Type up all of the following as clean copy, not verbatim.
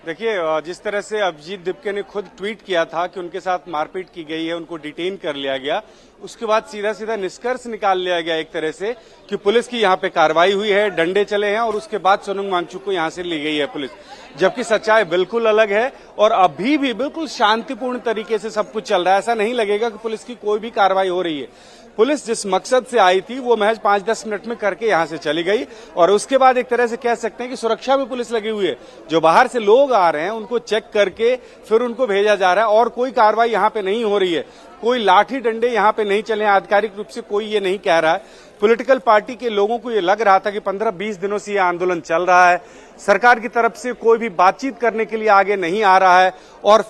देखिए, जिस तरह से अभिजीत दिपके ने खुद ट्वीट किया था कि उनके साथ मारपीट की गई है, उनको डिटेन कर लिया गया, उसके बाद सीधा सीधा निष्कर्ष निकाल लिया गया एक तरह से कि पुलिस की यहाँ पे कार्रवाई हुई है, डंडे चले हैं और उसके बाद सोनम वांगचुक को यहाँ से ली गई है पुलिस। जबकि सच्चाई बिल्कुल अलग है और अभी भी बिल्कुल शांतिपूर्ण तरीके से सब कुछ चल रहा है। ऐसा नहीं लगेगा कि पुलिस की कोई भी कार्रवाई हो रही है। पुलिस जिस मकसद से आई थी वो महज 5-10 मिनट में करके यहां से चली गई और उसके बाद एक तरह से कह सकते हैं कि सुरक्षा भी पुलिस लगी हुई है। जो बाहर से लोग आ रहे हैं उनको चेक करके फिर उनको भेजा जा रहा है और कोई कार्रवाई यहां पे नहीं हो रही है। कोई लाठी डंडे यहां पे नहीं चले हैं। आधिकारिक रूप से कोई ये नहीं कह रहा है। पॉलिटिकल पार्टी के लोगों को ये लग रहा था कि 15-20 दिनों से ये आंदोलन चल रहा है, सरकार की तरफ से कोई भी बातचीत करने के लिए आगे नहीं आ रहा है और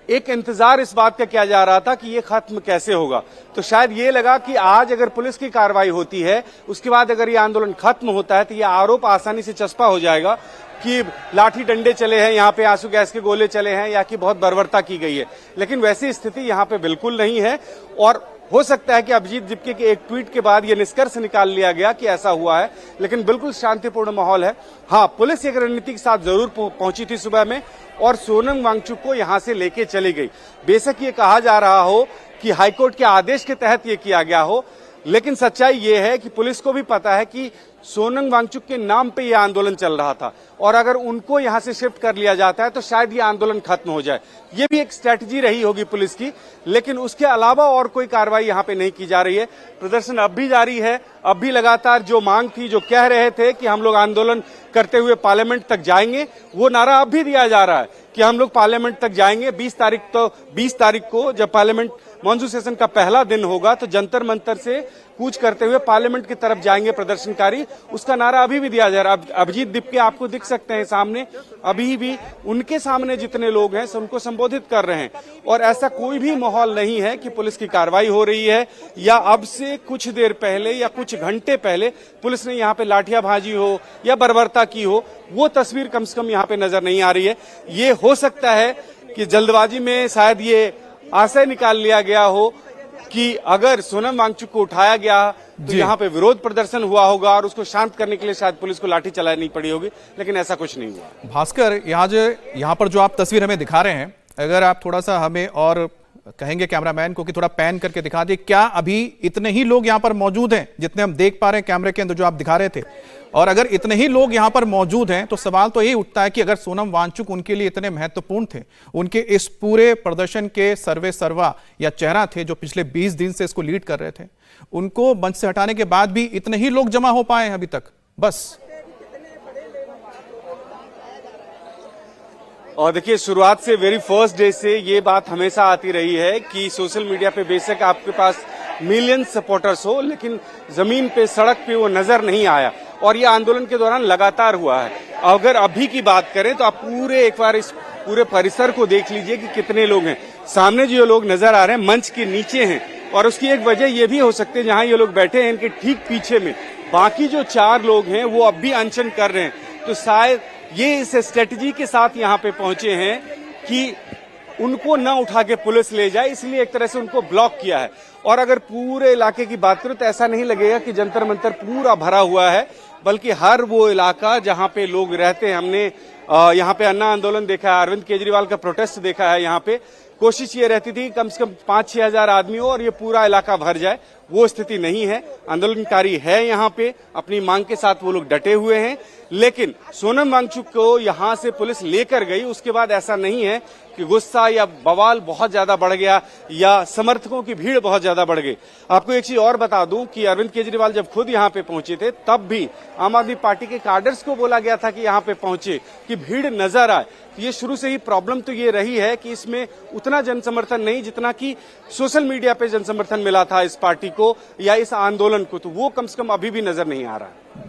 एक इंतजार इस बात का किया जा रहा था कि ये खत्म कैसे होगा। तो शायद ये लगा कि आज अगर पुलिस की कार्रवाई होती है, उसके बाद अगर ये आंदोलन खत्म होता है तो ये आरोप आसानी से चस्पा हो जाएगा कि लाठी डंडे चले हैं, यहाँ पे आंसू गैस के गोले चले हैं या कि बहुत बर्बरता की गई है। लेकिन वैसी स्थिति यहाँ पे बिल्कुल नहीं है और हो सकता है कि अभिजीत दिपके के एक ट्वीट के बाद ये निष्कर्ष निकाल लिया गया कि ऐसा हुआ है, लेकिन बिल्कुल शांतिपूर्ण माहौल है। हाँ, पुलिस एक रणनीति के साथ जरूर पहुंची थी सुबह में और सोनम वांगचुक को यहां से लेके चली गई। बेशक ये कहा जा रहा हो कि हाईकोर्ट के आदेश के तहत ये किया गया हो, लेकिन सच्चाई ये है कि पुलिस को भी पता है कि सोनम वांगचुक के नाम पे ये आंदोलन चल रहा था और अगर उनको यहां से शिफ्ट कर लिया जाता है तो शायद ये आंदोलन खत्म हो जाए। ये भी एक स्ट्रेटजी रही होगी पुलिस की, लेकिन उसके अलावा और कोई कार्रवाई यहां पे नहीं की जा रही है। प्रदर्शन अब भी जारी है। अब भी लगातार जो मांग थी, जो कह रहे थे कि हम लोग आंदोलन करते हुए पार्लियामेंट तक जाएंगे, वो नारा अब भी दिया जा रहा है कि हम लोग पार्लियामेंट तक जाएंगे। 20 तारीख को जब पार्लियामेंट मॉनसून सेशन का पहला दिन होगा तो जंतर मंतर से कूच करते हुए पार्लियामेंट की तरफ जाएंगे प्रदर्शनकारी। उसका नारा अभी भी दिया जा रहा है। अभिजीत दिपके आपको दिख सकते हैं सामने, अभी भी उनके सामने जितने लोग हैं उनको संबोधित कर रहे हैं और ऐसा कोई भी माहौल नहीं है कि पुलिस की कार्रवाई हो रही है या अब से कुछ देर पहले या कुछ घंटे पहले पुलिस ने यहाँ पे लाठियां भाजी हो या बर्बरता की हो। वो तस्वीर कम से कम यहाँ पे नजर नहीं आ रही है। ये हो सकता है कि जल्दबाजी में शायद ये आशय निकाल लिया गया हो कि अगर सोनम वांगचुक को उठाया गया तो यहाँ पे विरोध प्रदर्शन हुआ होगा और उसको शांत करने के लिए शायद पुलिस को लाठी चलानी पड़ी होगी, लेकिन ऐसा कुछ नहीं हुआ। भास्कर, यहाँ पर जो आप तस्वीर हमें दिखा रहे हैं, अगर आप थोड़ा सा हमें और कहेंगे कैमरामैन को कि थोड़ा पैन करके दिखा दे, क्या अभी इतने ही लोग यहाँ पर मौजूद हैं जितने हम देख पा रहे हैं कैमरे के अंदर जो आप दिखा रहे थे? और अगर इतने ही लोग यहाँ पर मौजूद हैं तो सवाल तो यही उठता है कि अगर सोनम वांगचुक उनके लिए इतने महत्वपूर्ण थे, उनके इस पूरे प्रदर्शन के सर्वे सर्वा या चेहरा थे जो पिछले 20 दिन से इसको लीड कर रहे थे, उनको मंच से हटाने के बाद भी इतने ही लोग जमा हो पाए हैं अभी तक? बस। और देखिए, शुरुआत से वेरी फर्स्ट डे से ये बात हमेशा आती रही है कि सोशल मीडिया पे बेशक आपके पास मिलियन सपोर्टर्स हो, लेकिन जमीन पे, सड़क पे वो नजर नहीं आया और ये आंदोलन के दौरान लगातार हुआ है। अगर अभी की बात करें तो आप एक बार इस पूरे परिसर को देख लीजिए कि कितने लोग हैं। सामने जो लोग नजर आ रहे हैं मंच के नीचे हैं और उसकी एक वजह ये भी हो सकती है, जहां ये लोग बैठे हैं इनके ठीक पीछे में बाकी जो 4 लोग हैं वो अब भी अनशन कर रहे हैं। तो शायद ये इस स्ट्रेटजी के साथ यहाँ पे पहुंचे हैं कि उनको न उठा के पुलिस ले जाए, इसलिए एक तरह से उनको ब्लॉक किया है। और अगर पूरे इलाके की बात करूं तो ऐसा नहीं लगेगा कि जंतर मंतर पूरा भरा हुआ है, बल्कि हर वो इलाका जहां पे लोग रहते हैं, हमने यहाँ पे अन्ना आंदोलन देखा है, अरविंद केजरीवाल का प्रोटेस्ट देखा है। यहाँ पे कोशिश ये रहती थी कम से कम 5-6 हजार आदमी हो और ये पूरा इलाका भर जाए, वो स्थिति नहीं है। आंदोलनकारी है यहाँ पे, अपनी मांग के साथ वो लोग डटे हुए हैं, लेकिन सोनम वांगचुक को यहाँ से पुलिस लेकर गई, उसके बाद ऐसा नहीं है कि गुस्सा या बवाल बहुत ज्यादा बढ़ गया या समर्थकों की भीड़ बहुत ज्यादा बढ़ गई। आपको एक चीज और बता दूं कि अरविंद केजरीवाल जब खुद यहाँ पे पहुंचे थे तब भी आम आदमी पार्टी के कार्डर्स को बोला गया था कि यहाँ पे पहुंचे कि भीड़ नजर आए। तो ये शुरू से ही प्रॉब्लम तो ये रही है कि इसमें उतना जन समर्थन नहीं जितना कि सोशल मीडिया पे जन समर्थन मिला था इस पार्टी को या इस आंदोलन को, तो वो कम से कम अभी भी नजर नहीं आ रहा।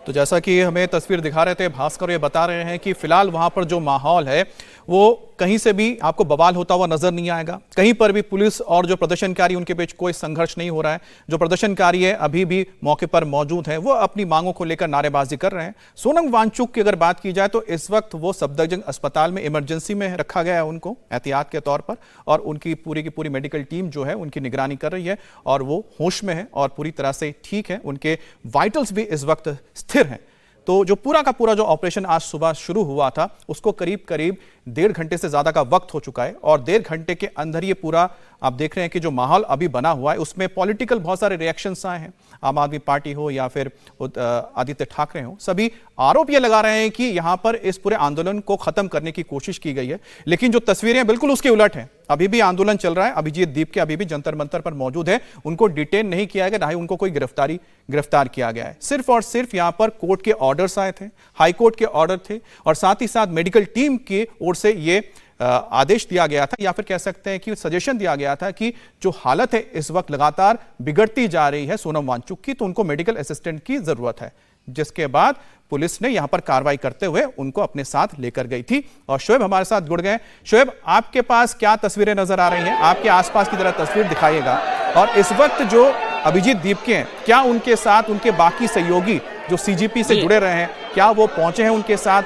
तो जैसा कि हमें तस्वीर दिखा रहे थे भास्कर, ये बता रहे हैं कि फिलहाल वहां पर जो माहौल है वो कहीं से भी आपको बवाल होता हुआ नजर नहीं आएगा। कहीं पर भी पुलिस और जो प्रदर्शनकारी उनके बीच कोई संघर्ष नहीं हो रहा है। जो प्रदर्शनकारी है अभी भी मौके पर मौजूद है, वो अपनी मांगों को लेकर नारेबाजी कर रहे हैं। सोनम वांगचुक की अगर बात की जाए तो इस वक्त वो सफदरजंग अस्पताल में इमरजेंसी में रखा गया है उनको एहतियात के तौर पर, और उनकी पूरी की पूरी मेडिकल टीम जो है उनकी निगरानी कर रही है और वो होश में है और पूरी तरह से ठीक है। उनके वाइटल्स भी इस वक्त स्थिर हैं। तो जो पूरा का पूरा जो ऑपरेशन आज सुबह शुरू हुआ था उसको करीब करीब 1.5 घंटे से ज्यादा का वक्त हो चुका है और 1.5 घंटे के अंदर ये पूरा आप देख रहे हैं कि जो माहौल अभी बना हुआ है उसमें पॉलिटिकल बहुत सारे रिएक्शंस आए हैं। आम आदमी पार्टी हो या फिर आदित्य ठाकरे हो, सभी आरोप ये लगा रहे हैं कि यहां पर इस पूरे आंदोलन को खत्म करने की कोशिश की गई है, लेकिन जो तस्वीरें बिल्कुल उसके उलट हैं। अभी भी आंदोलन चल रहा है, अभिजीत दीपके अभी भी जंतर मंतर पर मौजूद है, उनको डिटेन नहीं किया गया, ना ही उनको कोई गिरफ्तार किया गया है। सिर्फ और सिर्फ यहां पर कोर्ट के ऑर्डर्स आए थे, हाई कोर्ट के ऑर्डर थे और साथ ही साथ मेडिकल टीम की ओर से ये आदेश दिया गया था या फिर कह सकते हैं कि सजेशन दिया गया था कि जो हालत है इस वक्त लगातार बिगड़ती जा रही है सोनम वांगचुक की, तो उनको मेडिकल असिस्टेंट की जरूरत है, जिसके बाद पुलिस ने यहां पर कार्रवाई करते हुए उनको अपने साथ लेकर गई थी। और शोएब हमारे साथ जुड़ गए। शोएब, आपके पास क्या तस्वीरें नजर आ रही हैं? आपके आसपास की जरा तस्वीर दिखाइएगा। और इस वक्त जो अभिजीत दीपके हैं, क्या उनके साथ उनके बाकी सहयोगी जो सीजीपी से जुड़े रहे हैं, क्या वो पहुंचे हैं उनके साथ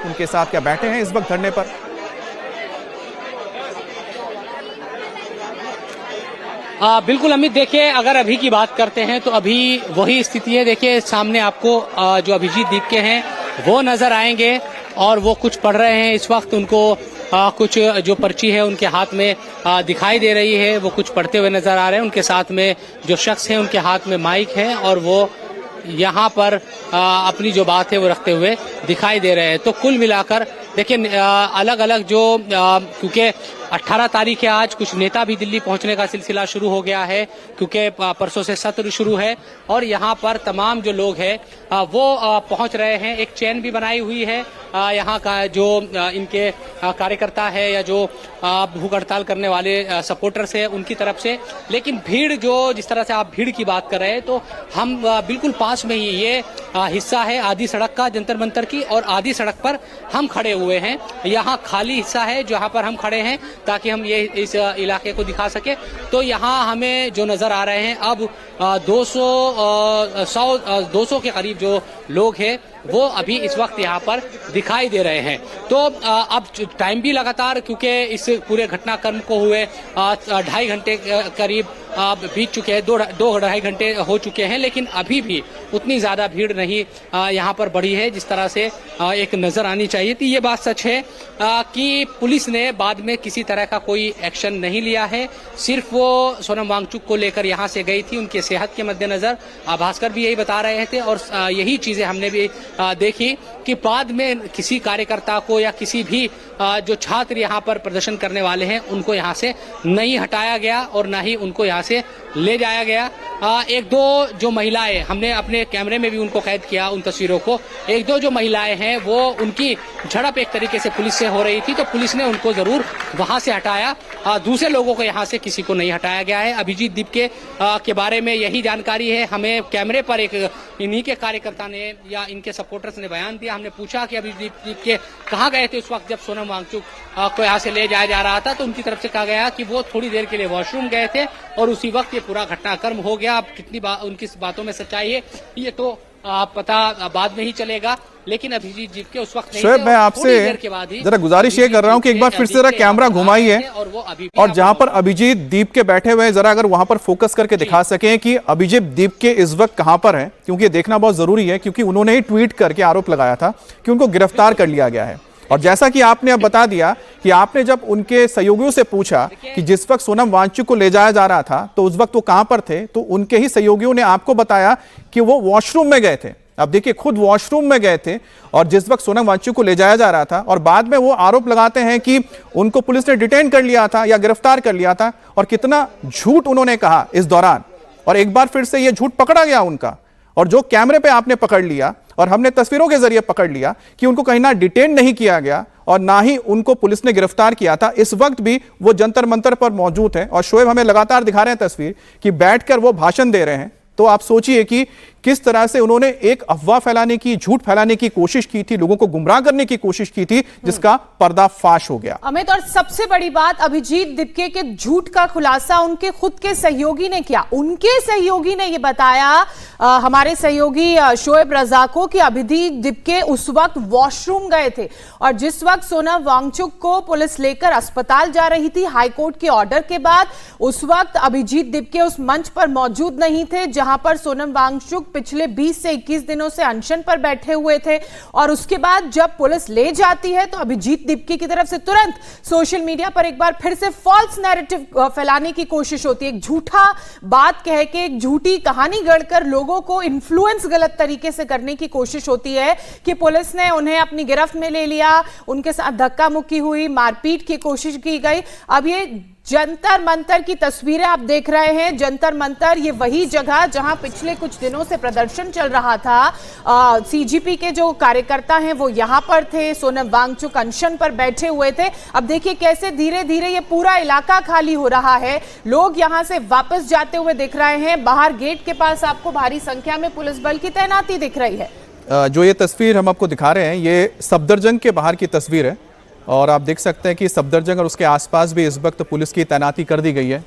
क्या बैठे हैं इस वक्त धरने पर? बिल्कुल अमित, देखिए अगर अभी की बात करते हैं तो अभी वही स्थिति है। देखिए सामने आपको जो अभिजीत दीपके हैं वो नजर आएंगे और वो कुछ पढ़ रहे हैं इस वक्त। उनको कुछ जो पर्ची है उनके हाथ में दिखाई दे रही है, वो कुछ पढ़ते हुए नजर आ रहे हैं। उनके साथ में जो शख्स हैं उनके हाथ में माइक है और वो यहाँ पर अपनी जो बात है वो रखते हुए दिखाई दे रहे हैं। तो कुल मिलाकर देखिए अलग अलग जो क्योंकि 18 तारीख है आज, कुछ नेता भी दिल्ली पहुंचने का सिलसिला शुरू हो गया है क्योंकि परसों से सत्र शुरू है और यहाँ पर तमाम जो लोग हैं वो पहुंच रहे हैं। एक चेन भी बनाई हुई है यहाँ का जो इनके कार्यकर्ता है या जो भूख हड़ताल करने वाले सपोर्टर्स है उनकी तरफ से। लेकिन भीड़ जो जिस तरह से आप भीड़ की बात कर रहे हैं तो हम बिल्कुल पास में ही ये हिस्सा है आदि सड़क का, जंतर मंतर की, और आदि सड़क पर हम खड़े हुए हैं। यहाँ खाली हिस्सा है जो यहाँ पर हम खड़े हैं ताकि हम ये इस इलाके को दिखा सके। तो यहाँ हमें जो नजर आ रहे हैं अब 200 के करीब जो लोग हैं वो अभी इस वक्त यहाँ पर दिखाई दे रहे हैं। तो अब टाइम भी लगातार क्योंकि इस पूरे घटनाक्रम को हुए 2.5 घंटे करीब बीत चुके हैं, 2-2.5 घंटे हो चुके हैं, लेकिन अभी भी उतनी ज्यादा भीड़ नहीं यहाँ पर बढ़ी है जिस तरह से एक नजर आनी चाहिए थी। ये बात सच है कि पुलिस ने बाद में किसी तरह का कोई एक्शन नहीं लिया है, सिर्फ वो सोनम वांगचुक को लेकर यहाँ से गई थी उनकी सेहत के मद्देनजर। भास्कर भी यही बता रहे थे और यही चीजें हमने भी देखी कि बाद में किसी कार्यकर्ता को या किसी भी जो छात्र यहाँ पर प्रदर्शन करने वाले हैं उनको यहाँ से नहीं हटाया गया और ना ही उनको यहाँ से ले जाया गया। एक दो जो महिलाएं, हमने अपने कैमरे में भी उनको कैद किया उन तस्वीरों को, एक दो जो महिलाएं हैं वो उनकी झड़प एक तरीके से पुलिस से हो रही थी तो पुलिस ने उनको जरूर वहां से हटाया। दूसरे लोगों को यहाँ से किसी को नहीं हटाया गया है। अभिजीत दीपके के बारे में यही जानकारी है। हमें कैमरे पर एक इन्हीं के कार्यकर्ता ने या इनके सपोर्टर्स ने बयान दिया। हमने पूछा कि अभिजीत दीपके कहाँ गए थे उस वक्त जब सोनम वांगचुक को यहाँ से ले जाया जा रहा था, तो उनकी तरफ से कहा गया कि वो थोड़ी देर के लिए वॉशरूम गए थे और उसी वक्त ये पूरा घटनाक्रम हो गया। अब कितनी उनकी बातों में सच्चाई है ये तो पता बाद में ही चलेगा, लेकिन अभिजीत दीपके उस वक्त नहीं थे। मैं आपसे जरा गुजारिश ये कर रहा हूं कि एक बार फिर से जरा कैमरा घुमाइए और जहां पर अभिजीत दीपके बैठे हुए हैं जरा अगर वहां पर फोकस करके दिखा सकें कि अभिजीत दीपके इस वक्त कहां पर हैं, क्योंकि देखना बहुत जरूरी है क्योंकि उन्होंने ही ट्वीट करके आरोप लगाया था कि उनको गिरफ्तार कर लिया गया है। और जैसा कि आपने अब बता दिया कि आपने जब उनके सहयोगियों से पूछा कि जिस वक्त सोनम वांगचुक को ले जाया जा रहा था तो उस वक्त वो कहां पर थे, तो उनके ही सहयोगियों ने आपको बताया कि वो वॉशरूम में गए थे। अब देखिए खुद वॉशरूम में गए थे और जिस वक्त सोनम वांगचुक को ले जाया जा रहा था, और बाद में वो आरोप लगाते हैं कि उनको पुलिस ने डिटेन कर लिया था या गिरफ्तार कर लिया था। और कितना झूठ उन्होंने कहा इस दौरान, और एक बार फिर से ये झूठ पकड़ा गया उनका। और जो कैमरे पे आपने पकड़ लिया और हमने तस्वीरों के जरिए पकड़ लिया कि उनको कहीं ना डिटेन नहीं किया गया और ना ही उनको पुलिस ने गिरफ्तार किया था। इस वक्त भी वो जंतर मंतर पर मौजूद है और शोएब हमें लगातार दिखा रहे हैं तस्वीर कि बैठकर वो भाषण दे रहे हैं। तो आप सोचिए कि किस तरह से उन्होंने एक अफवाह फैलाने की, झूठ फैलाने की कोशिश की थी, लोगों को गुमराह करने की कोशिश की थी, जिसका पर्दाफाश हो गया। अमित, और सबसे बड़ी बात, अभिजीत दीपके के झूठ का खुलासा उनके खुद के सहयोगी ने किया। उनके सहयोगी ने यह बताया हमारे सहयोगी शोएब रजा को कि अभिजीत दीपके उस वक्त वॉशरूम गए थे और जिस वक्त सोनम वांगचुक को पुलिस लेकर अस्पताल जा रही थी हाईकोर्ट के ऑर्डर के बाद, उस वक्त अभिजीत दीपके उस मंच पर मौजूद नहीं थे जहां पर सोनम वांगचुक पिछले 20 से 21 दिनों से अनशन पर बैठे हुए थे और उसके बाद जब पुलिस ले जाती है तो अभिजीत दिप्के की तरफ से तुरंत सोशल मीडिया पर एक बार फिर से फॉल्स नैरेटिव फैलाने की कोशिश होती है। एक झूठा बात कह के, एक झूठी कहानी गढ़कर लोगों को इन्फ्लुएंस गलत तरीके से करने की कोशिश होती है कि पुलिस ने उन्हें अपनी गिरफ्त में ले लिया, उनके साथ धक्का मुक्की हुई, मारपीट की कोशिश की गई। अब ये जंतर मंतर की तस्वीरें आप देख रहे हैं। जंतर मंतर ये वही जगह जहां पिछले कुछ दिनों से प्रदर्शन चल रहा था। सीजीपी के जो कार्यकर्ता हैं वो यहां पर थे, सोनम वांगचुक अनशन पर बैठे हुए थे। अब देखिए कैसे धीरे धीरे ये पूरा इलाका खाली हो रहा है, लोग यहां से वापस जाते हुए दिख रहे हैं। बाहर गेट के पास आपको भारी संख्या में पुलिस बल की तैनाती दिख रही है। जो ये तस्वीर हम आपको दिखा रहे हैं ये सफदरजंग के बाहर की तस्वीर है और आप देख सकते हैं कि सफदरजंग और उसके आसपास भी इस वक्त पुलिस की तैनाती कर दी गई है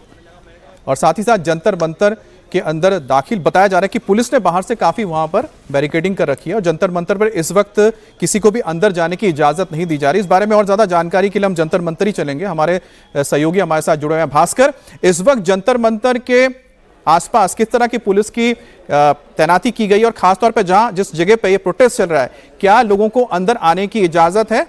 और साथ ही साथ जंतर मंतर के अंदर दाखिल बताया जा रहा है कि पुलिस ने बाहर से काफी वहां पर बैरिकेडिंग कर रखी है और जंतर मंतर पर इस वक्त किसी को भी अंदर जाने की इजाजत नहीं दी जा रही। इस बारे में और ज्यादा जानकारी के लिए हम जंतर मंतर ही चलेंगे। हमारे सहयोगी हमारे साथ जुड़े हुए हैं भास्कर। इस वक्त जंतर मंतर के आसपास किस तरह की पुलिस की तैनाती की गई और खासतौर पर जहां जिस जगह पर यह प्रोटेस्ट चल रहा है, क्या लोगों को अंदर आने की इजाजत है?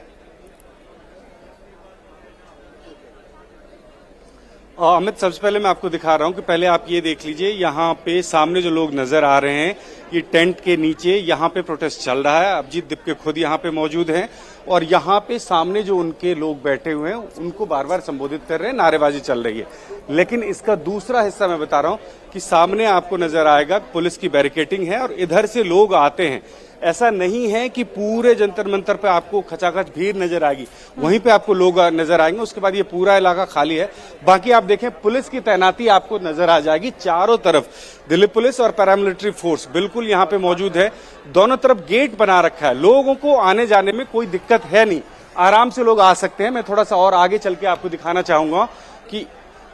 अमित, सबसे पहले मैं आपको दिखा रहा हूं कि पहले आप ये देख लीजिए, यहाँ पे सामने जो लोग नजर आ रहे हैं ये टेंट के नीचे यहाँ पे प्रोटेस्ट चल रहा है। अभिजीत दिप्के खुद यहाँ पे मौजूद हैं और यहाँ पे सामने जो उनके लोग बैठे हुए हैं उनको बार बार संबोधित कर रहे हैं, नारेबाजी चल रही है। लेकिन इसका दूसरा हिस्सा मैं बता रहा हूँ कि सामने आपको नजर आएगा पुलिस की बैरिकेडिंग है और इधर से लोग आते हैं। ऐसा नहीं है कि पूरे जंतर मंतर पे आपको खचाखच भीड़ नजर आएगी, वहीं पे आपको लोग नजर आएंगे, उसके बाद ये पूरा इलाका खाली है। बाकी आप देखें पुलिस की तैनाती आपको नजर आ जाएगी चारों तरफ। दिल्ली पुलिस और पैरामिलिट्री फोर्स बिल्कुल यहाँ पे मौजूद है। दोनों तरफ गेट बना रखा है, लोगों को आने जाने में कोई दिक्कत है नहीं, आराम से लोग आ सकते हैं। मैं थोड़ा सा और आगे चल के आपको दिखाना चाहूंगा कि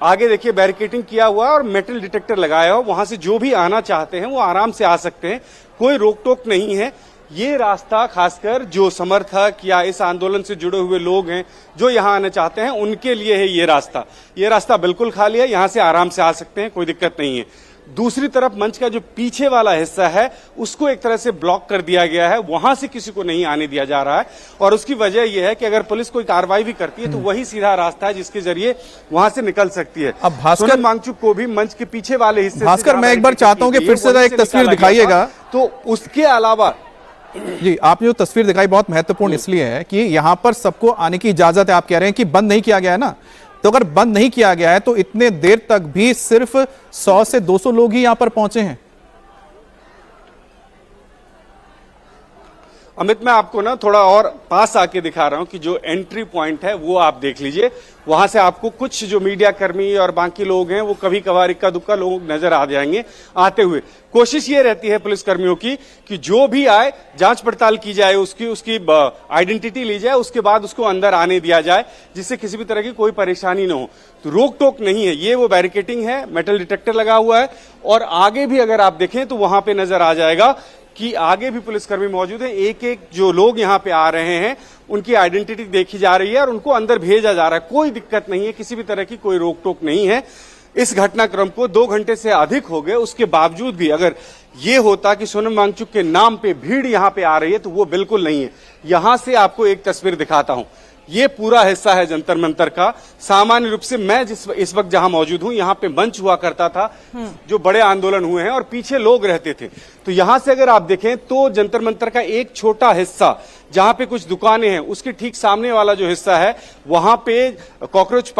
आगे देखिए बैरिकेडिंग किया हुआ है और मेटल डिटेक्टर लगाया हुआ, वहां से जो भी आना चाहते हैं वो आराम से आ सकते हैं, कोई रोक टोक नहीं है। ये रास्ता खासकर जो समर्थक या इस आंदोलन से जुड़े हुए लोग हैं जो यहाँ आना चाहते हैं उनके लिए है ये रास्ता। ये रास्ता बिल्कुल खाली है, यहाँ से आराम से आ सकते हैं, कोई दिक्कत नहीं है। दूसरी तरफ मंच का जो पीछे वाला हिस्सा है उसको एक तरह से ब्लॉक कर दिया गया है, वहां से किसी को नहीं आने दिया जा रहा है और उसकी वजह यह है कि अगर पुलिस कोई कार्रवाई भी करती है तो वही सीधा रास्ता है जिसके जरिए वहां से निकल सकती है। अब भास्कर वांगचुक को भी मंच के पीछे वाले हिस्से भास्कर मैं एक बार चाहता हूं कि फिर से एक तस्वीर दिखाइएगा। तो उसके अलावा जी, आपने जो तस्वीर दिखाई बहुत महत्वपूर्ण इसलिए है कि यहां पर सबको आने की इजाजत है। आप कह रहे हैं कि बंद नहीं किया गया है ना, तो अगर बंद नहीं किया गया है तो इतने देर तक भी सिर्फ 100 से 200 लोग ही यहां पर पहुंचे हैं। अमित, मैं आपको ना थोड़ा और पास आके दिखा रहा हूं कि जो एंट्री पॉइंट है वो आप देख लीजिए। वहां से आपको कुछ जो मीडिया कर्मी और बाकी लोग हैं वो कभी कभार इक्का दुक्का लोग नजर आ जाएंगे आते हुए। कोशिश ये रहती है पुलिस कर्मियों की कि जो भी आए जांच पड़ताल की जाए, उसकी आइडेंटिटी ली जाए, उसके बाद उसको अंदर आने दिया जाए जिससे किसी भी तरह की कोई परेशानी न हो। तो रोक टोक नहीं है, ये वो बैरिकेडिंग है, मेटल डिटेक्टर लगा हुआ है और आगे भी अगर आप देखें तो वहां पे नजर आ जाएगा कि आगे भी पुलिसकर्मी मौजूद हैं। एक एक जो लोग यहाँ पे आ रहे हैं उनकी आइडेंटिटी देखी जा रही है और उनको अंदर भेजा जा रहा है। कोई दिक्कत नहीं है, किसी भी तरह की कोई रोक टोक नहीं है। इस घटनाक्रम को 2 घंटे से अधिक हो गए, उसके बावजूद भी अगर ये होता कि सोनम वांगचुक के नाम पे भीड़ यहाँ पे आ रही है तो वो बिल्कुल नहीं है। यहां से आपको एक तस्वीर दिखाता हूं, ये पूरा हिस्सा है जंतर मंतर का। सामान्य रूप से मैं इस वक्त जहां मौजूद हूं यहाँ पे मंच हुआ करता था, जो बड़े आंदोलन हुए हैं और पीछे लोग रहते थे। तो यहां से अगर आप देखें तो जंतर मंतर का एक छोटा हिस्सा जहां पे कुछ दुकानें हैं उसके ठीक सामने वाला जो हिस्सा है वहां पे कॉकरोच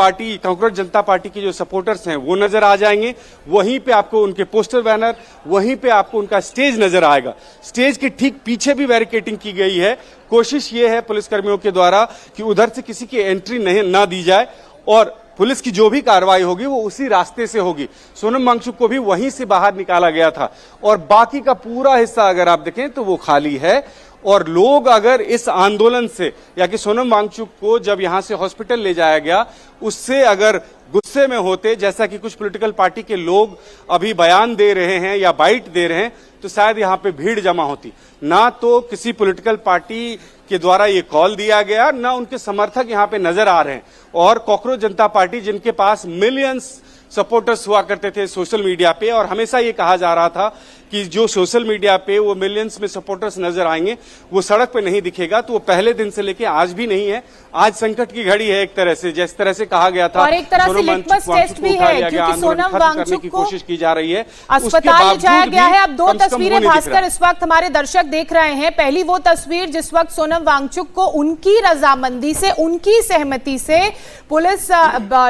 जनता पार्टी के जो सपोर्टर्स हैं वो नजर आ जाएंगे। वहीं पे आपको उनके पोस्टर बैनर, वहीं पे आपको उनका स्टेज नजर आएगा। स्टेज के ठीक पीछे भी बैरिकेडिंग की गई है। कोशिश ये है पुलिसकर्मियों के द्वारा कि उधर से किसी की एंट्री ना दी जाए और पुलिस की जो भी कार्रवाई होगी वो उसी रास्ते से होगी। सोनम वांगचुक को भी वहीं से बाहर निकाला गया था और बाकी का पूरा हिस्सा अगर आप देखें तो वो खाली है। और लोग अगर इस आंदोलन से या कि सोनम वांगचुक को जब यहां से हॉस्पिटल ले जाया गया उससे अगर गुस्सा गुस्से में होते, जैसा कि कुछ पॉलिटिकल पार्टी के लोग अभी बयान दे रहे हैं या बाइट दे रहे हैं, तो शायद यहाँ पे भीड़ जमा होती। ना तो किसी पॉलिटिकल पार्टी के द्वारा ये कॉल दिया गया, ना उनके समर्थक यहाँ पे नजर आ रहे हैं। और कॉकरोच जनता पार्टी, जिनके पास मिलियंस सपोर्टर्स हुआ करते थे सोशल मीडिया पे, और हमेशा ये कहा जा रहा था कि जो सोशल मीडिया पे वो मिलियंस में सपोर्टर्स नजर आएंगे, वो सड़क पे नहीं दिखेगा, तो वो पहले दिन से लेके आज भी नहीं है। आज संकट की घड़ी है एक तरह से, जिस तरह से कहा गया था, और एक तरह से लिटमस टेस्ट भी है, क्योंकि सोनम वांगचुक को कोशिश की जा रही है, अस्पताल ले जाया गया है। अब दो तस्वीरें भास्कर इस वक्त हमारे दर्शक देख रहे हैं। पहली वो तस्वीर जिस वक्त सोनम वांगचुक को उनकी रजामंदी से, उनकी सहमति से पुलिस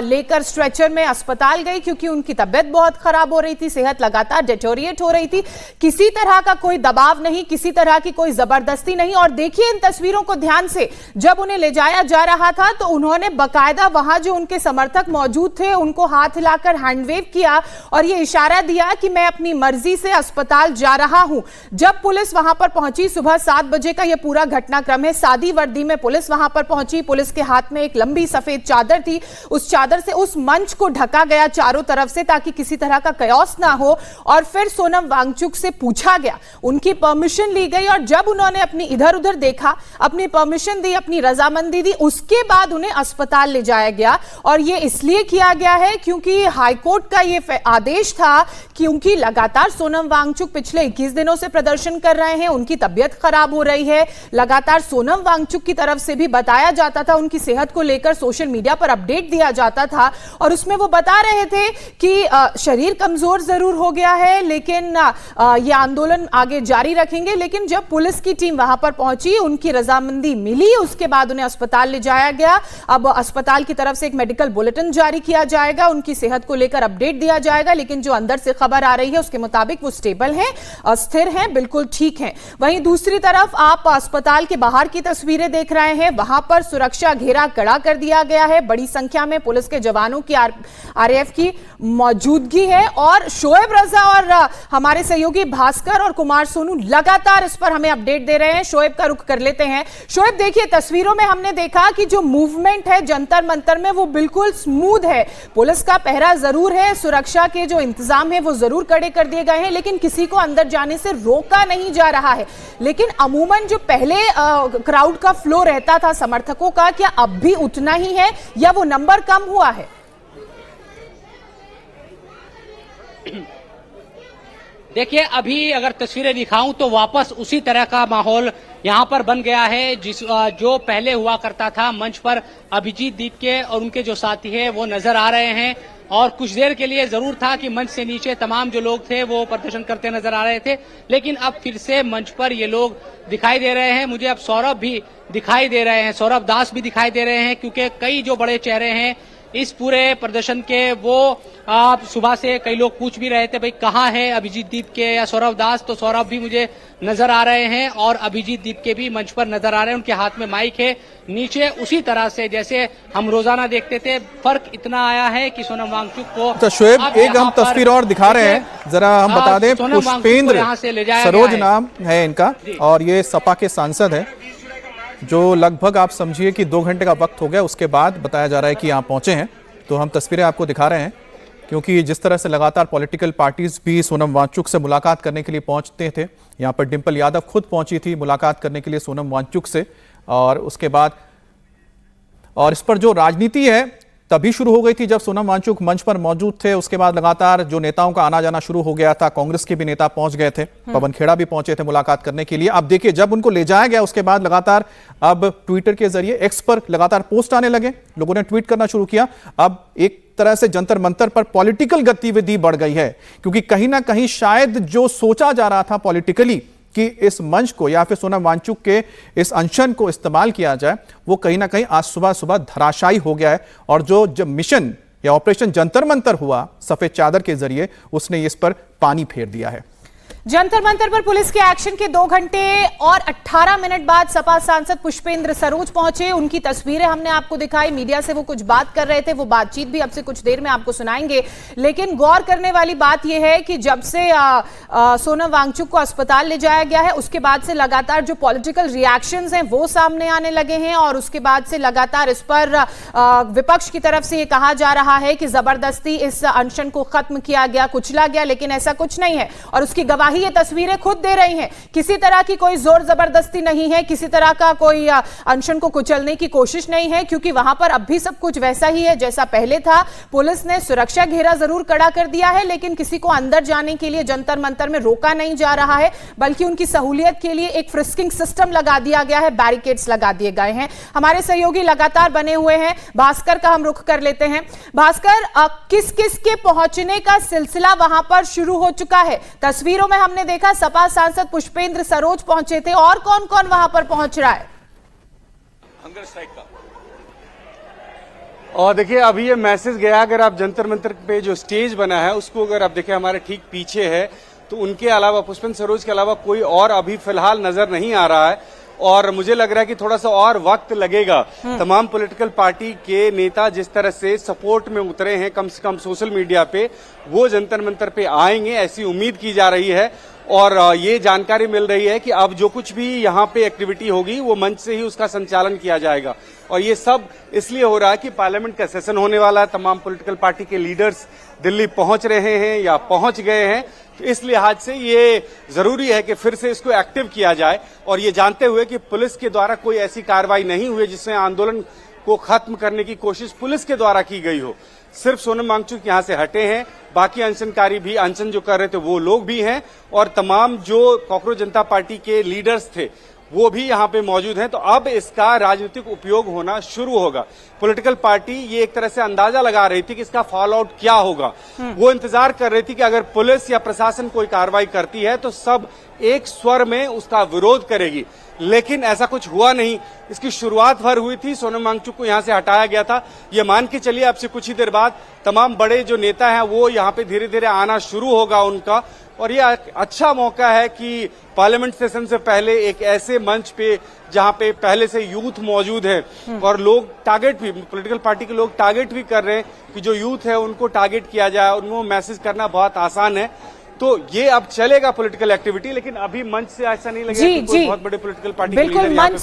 लेकर स्ट्रेचर में अस्पताल गई, क्योंकि उनकी तबियत बहुत खराब हो रही थी, सेहत लगातार डिटोरिएट हो रही थी। किसी तरह का कोई दबाव नहीं, किसी तरह की कोई जबरदस्ती नहीं। और देखिए इन तस्वीरों को ध्यान से, जब उन्हें ले जाया जा रहा था तो उन्होंने बकायदा वहां जो उनके समर्थक मौजूद थे उनको हाथ हिलाकर हैंडवेव किया और यह इशारा दिया कि मैं अपनी मर्जी से अस्पताल जा रहा हूं। जब पुलिस वहां पर पहुंची, सुबह 7 बजे का यह पूरा घटनाक्रम है, सादी वर्दी में पुलिस वहां पर पहुंची। पुलिस के हाथ में एक लंबी सफेद चादर थी, उस चादर से उस मंच को ढका गया चारों तरफ से, ताकि किसी तरह का कयास ना हो। और फिर सोनम वांगचुक से पूछा गया, उनकी परमिशन ली गई, और जब उन्होंने अपनी इधर उधर देखा, अपनी परमिशन दी, अपनी रजामंदी दी, उसके बाद उन्हें अस्पताल ले जाया गया। और यह इसलिए किया गया है क्योंकि हाईकोर्ट का यह आदेश था, क्योंकि लगातार सोनम वांगचुक पिछले 21 दिनों से प्रदर्शन कर रहे हैं, उनकी तबियत खराब हो रही है। लगातार सोनम वांगचुक की तरफ से भी बताया जाता था, उनकी सेहत को लेकर सोशल मीडिया पर अपडेट दिया जाता था, और उसमें वो बता रहे थे कि शरीर कमजोर जरूर हो गया है, लेकिन ये आंदोलन आगे जारी रखेंगे। लेकिन जब पुलिस की टीम वहां पर पहुंची, उनकी रजामंदी मिली, उसके बाद उन्हें अस्पताल ले जाया गया। अब अस्पताल की तरफ से एक मेडिकल बुलेटिन जारी किया जाएगा, उनकी सेहत को लेकर अपडेट दिया जाएगा। लेकिन जो अंदर से खबर आ रही है उसके मुताबिक वो स्टेबल हैं, स्थिर हैं, बिल्कुल ठीक हैं। वहीं दूसरी तरफ आप अस्पताल के बाहर की तस्वीरें देख रहे हैं, वहां पर सुरक्षा घेरा कड़ा कर दिया गया है। बड़ी संख्या में पुलिस के जवानों की, आरएएफ की मौजूदगी है। और शोएब रजा और हमारे सहयोगी भास्कर और कुमार सोनू लगातार इस पर हमें अपडेट दे रहे हैं। शोएब का रुख कर लेते हैं। शोएब, देखिए तस्वीरों में हमने देखा कि जो मूवमेंट है जंतर मंतर में वो बिल्कुल स्मूथ है। पुलिस का पहरा जरूर है, सुरक्षा के जो इंतजाम है वो जरूर कड़े कर दिए गए हैं, लेकिन किसी को अंदर जाने से रोका नहीं जा रहा है। लेकिन अमूमन जो पहले क्राउड का फ्लो रहता था समर्थकों का, क्या अब भी उतना ही है या वो नंबर कम हुआ है? देखिए, अभी अगर तस्वीरें दिखाऊं तो वापस उसी तरह का माहौल यहां पर बन गया है जो पहले हुआ करता था। मंच पर अभिजीत दीपके और उनके जो साथी हैं वो नजर आ रहे हैं, और कुछ देर के लिए जरूर था कि मंच से नीचे तमाम जो लोग थे वो प्रदर्शन करते नजर आ रहे थे, लेकिन अब फिर से मंच पर ये लोग दिखाई दे रहे हैं। मुझे अब सौरभ भी दिखाई दे रहे हैं, सौरभ दास भी दिखाई दे रहे हैं, क्योंकि कई जो बड़े चेहरे हैं इस पूरे प्रदर्शन के, वो सुबह से कई लोग पूछ भी रहे थे भाई कहाँ है अभिजीत दीपके या सौरभ दास, तो सौरभ भी मुझे नजर आ रहे हैं और अभिजीत दीपके भी मंच पर नजर आ रहे हैं। उनके हाथ में माइक है, नीचे उसी तरह से जैसे हम रोजाना देखते थे। फर्क इतना आया है कि सोनम वांगचुक को, तो शोएब एक हम तस्वीर और दिखा रहे हैं, जरा हम बता दें, पुष्पेंद्र सरोज नाम है इनका, और ये सपा के सांसद है, जो लगभग आप समझिए कि 2 घंटे का वक्त हो गया, उसके बाद बताया जा रहा है कि यहाँ पहुंचे हैं। तो हम तस्वीरें आपको दिखा रहे हैं, क्योंकि जिस तरह से लगातार पॉलिटिकल पार्टीज भी सोनम वांगचुक से मुलाकात करने के लिए पहुंचते थे, यहाँ पर डिंपल यादव खुद पहुंची थी मुलाकात करने के लिए सोनम वांगचुक से, और उसके बाद और इस पर जो राजनीति है तभी शुरू हो गई थी जब सोनम वांगचुक मंच पर मौजूद थे। उसके बाद लगातार जो नेताओं का आना जाना शुरू हो गया था, कांग्रेस के भी नेता पहुंच गए थे, पवन खेड़ा भी पहुंचे थे मुलाकात करने के लिए। अब देखिए, जब उनको ले जाया गया उसके बाद लगातार अब ट्विटर के जरिए, एक्स पर लगातार पोस्ट आने लगे, लोगों ने ट्वीट करना शुरू किया। अब एक तरह से जंतर मंतर पर पॉलिटिकल गतिविधि बढ़ गई है, क्योंकि कहीं ना कहीं शायद जो सोचा जा रहा था पॉलिटिकली कि इस मंच को या फिर सोनम वांगचुक के इस अनशन को इस्तेमाल किया जाए, वो कहीं ना कहीं आज सुबह सुबह धराशायी हो गया है। और जो मिशन या ऑपरेशन जंतर मंतर हुआ सफेद चादर के जरिए, उसने इस पर पानी फेर दिया है। जंतर मंतर पर पुलिस के एक्शन के 2 घंटे और 18 मिनट बाद सपा सांसद पुष्पेंद्र सरोज पहुंचे। उनकी तस्वीरें हमने आपको दिखाई, मीडिया से वो कुछ बात कर रहे थे, वो बातचीत भी अब से कुछ देर में आपको सुनाएंगे। लेकिन गौर करने वाली बात यह है कि जब से सोनम वांगचुक को अस्पताल ले जाया गया है, उसके बाद से लगातार जो पॉलिटिकल रिएक्शंस हैं वो सामने आने लगे हैं और उसके बाद से लगातार इस पर विपक्ष की तरफ से ये कहा जा रहा है कि जबरदस्ती इस अनशन को खत्म किया गया, कुचला गया, लेकिन ऐसा कुछ नहीं है और उसकी गवाही ये तस्वीरें खुद दे रही हैं। किसी तरह की कोई जोर जबरदस्ती नहीं है, किसी तरह का कोई अनशन को कुचलने की कोशिश नहीं है, क्योंकि वहां पर अब भी सब कुछ वैसा ही है जैसा पहले था। पुलिस ने सुरक्षा घेरा जरूर कड़ा कर दिया है, लेकिन किसी को अंदर जाने के लिए जंतर मंतर में रोका नहीं जा रहा है, बल्कि उनकी सहूलियत के लिए एक फ्रिस्किंग सिस्टम लगा दिया गया है, बैरिकेड्स लगा दिए गए हैं। हमारे सहयोगी लगातार बने हुए हैं, भास्कर का हम रुख कर लेते हैं। भास्कर, किस किस के पहुंचने का सिलसिला वहां पर शुरू हो चुका है? तस्वीरों में हमने देखा सपा सांसद पुष्पेंद्र सरोज पहुंचे थे, और कौन कौन वहां पर पहुंच रहा है? हंगर स्ट्राइक का। और देखिए अभी ये मैसेज गया, अगर आप जंतर मंतर पे जो स्टेज बना है उसको अगर आप देखें हमारे ठीक पीछे है, तो उनके अलावा पुष्पेंद्र सरोज के अलावा कोई और अभी फिलहाल नजर नहीं आ रहा है। और मुझे लग रहा है कि थोड़ा सा और वक्त लगेगा। तमाम पॉलिटिकल पार्टी के नेता जिस तरह से सपोर्ट में उतरे हैं, कम से कम सोशल मीडिया पे, वो जंतर मंतर पे आएंगे ऐसी उम्मीद की जा रही है। और ये जानकारी मिल रही है कि अब जो कुछ भी यहाँ पे एक्टिविटी होगी वो मंच से ही उसका संचालन किया जाएगा। और ये सब इसलिए हो रहा है कि पार्लियामेंट का सेशन होने वाला है, तमाम पॉलिटिकल पार्टी के लीडर्स दिल्ली पहुंच रहे हैं या पहुंच गए हैं, तो इस लिहाज से ये जरूरी है कि फिर से इसको एक्टिव किया जाए। और ये जानते हुए कि पुलिस के द्वारा कोई ऐसी कार्रवाई नहीं हुई जिससे आंदोलन को खत्म करने की कोशिश पुलिस के द्वारा की गई हो। सिर्फ सोनम वांगचुक यहां से हटे हैं, बाकी अनशनकारी भी, अनशन जो कर रहे थे वो लोग भी हैं, और तमाम जो कॉकरोच जनता पार्टी के लीडर्स थे वो भी यहाँ पे मौजूद हैं। तो अब इसका राजनीतिक उपयोग होना शुरू होगा। पॉलिटिकल पार्टी ये एक तरह से अंदाजा लगा रही थी कि इसका फॉल आउट क्या होगा। वो इंतजार कर रही थी कि अगर पुलिस या प्रशासन कोई कार्रवाई करती है तो सब एक स्वर में उसका विरोध करेगी, लेकिन ऐसा कुछ हुआ नहीं। इसकी शुरुआत भर हुई थी, सोनम वांगचुक को यहां से हटाया गया था। ये मान के चलिए अब से कुछ ही देर बाद तमाम बड़े जो नेता हैं वो यहाँ पे धीरे धीरे आना शुरू होगा उनका। और ये अच्छा मौका है कि पार्लियामेंट सेशन से पहले एक ऐसे मंच पे जहां पे पहले से यूथ मौजूद है और लोग टारगेट भी, पॉलिटिकल पार्टी के लोग टारगेट भी कर रहे हैं कि जो यूथ है उनको टारगेट किया जाए, उनको मैसेज करना बहुत आसान है। तो ये अब चलेगा पॉलिटिकल एक्टिविटी, लेकिन अभी मंच से ऐसा नहीं लगेगा कि कोई बहुत बड़े पॉलिटिकल पार्टी के लीडर यहाँ पे